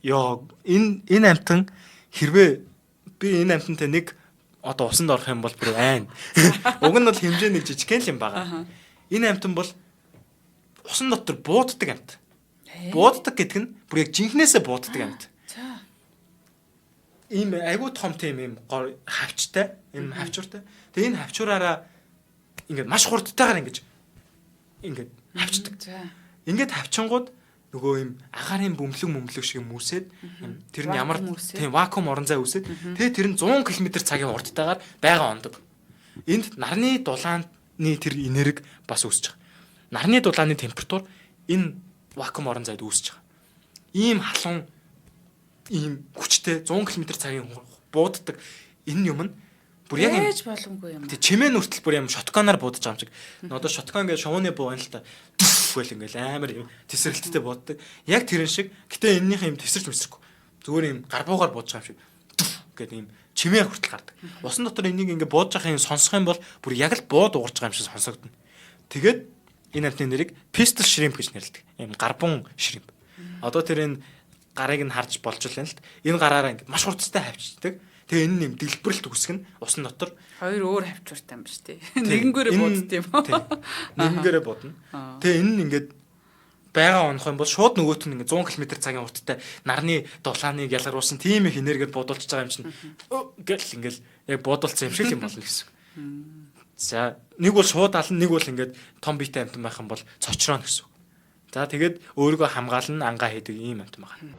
Йоо энэ амтан хэрвээ би энэ амтантай нэг одоо усанд орох юм бол бүр айн. Уг нь бол хэмжээ нэг жижигхэн л юм байгаа. Энэ амтан бол усан дотор бууддаг амт. Бууддаг гэдэг нь бүр яг жинхнээсээ бууддаг амт. Ийм айгуу том тийм юм хавчтай, ийм хавчууртай. Тэгээ энэ хавчуураараа ингээд маш хурдтайгаар ингээд хавчдаг. Ингээд хавчингууд нөгөө ийм агаарын бөмбөлөг шиг юм үүсээд тэр нь ямар тийм вакуум орон зай үүсээд тэгээ тэр нь 100 км цагийн хурдтайгаар байга ондог. Энд нарны дулааны тэр энерги бас үүсэж байгаа. Нарны дулааны температур энэ вакуум орон зайд үүсэж байгаа. Ийм халуун ийм хүчтэй 100 км цагийн бууддаг энэ юм нь бүр яг ээж боломгүй юм. Тэг чимээ нүртэл бүр юм шотконоор буудаж байгаа юм шиг. Одоо шоткон гэж шувууны буу байна л та. Гэл ингээл амар юм тесрэлттэй бууддаг. Яг тэрэн шиг. Гэтэ эннийх юм тесэрч мэсрэхгүй. Зүгээр юм гарбуугаар буудаж байгаа юм шиг. Гэт юм чимээ хүртэл гардаг. Усан дотор энийг ингээ буудаж байхын сонсох юм бол бүр яг л бууд уурж байгаа юм шиг сонсогдно. Тэгээд энэ амтны нэрийг pistol shrimp гэж нэрлэдэг. Ийм гарбун шримп. Одоо тэр энэ гарыг нь харж болж байна л д. Энэ гараараа ингээ маш хурдтай хавчдаг. Тэгээ энэ юм дэлбэрэлт үсгэх нь усан дотор хоёр өөр хавчууртай юм ба шүү дээ. Нэгэнгээрээ буудд юм уу? Нэгэнгээрээ бодно. Тэгээ энэ нь ингээд байга онох юм бол шууд нөгөөт нь ингээд 100 км цагийн хурдтай нарны дулааныг ялгаруулсан тийм их энергиэд бодулж байгаа юм чинь гэл ингээд яг бодулцсан юм шиг юм болно гэсэн. За нэг бол шууд ална, нэг бол ингээд том биетэй амтан байх юм бол цочроо гэсэн. За тэгээд өөрийгөө хамгаална, ангаа хийдэг ийм амтан байна.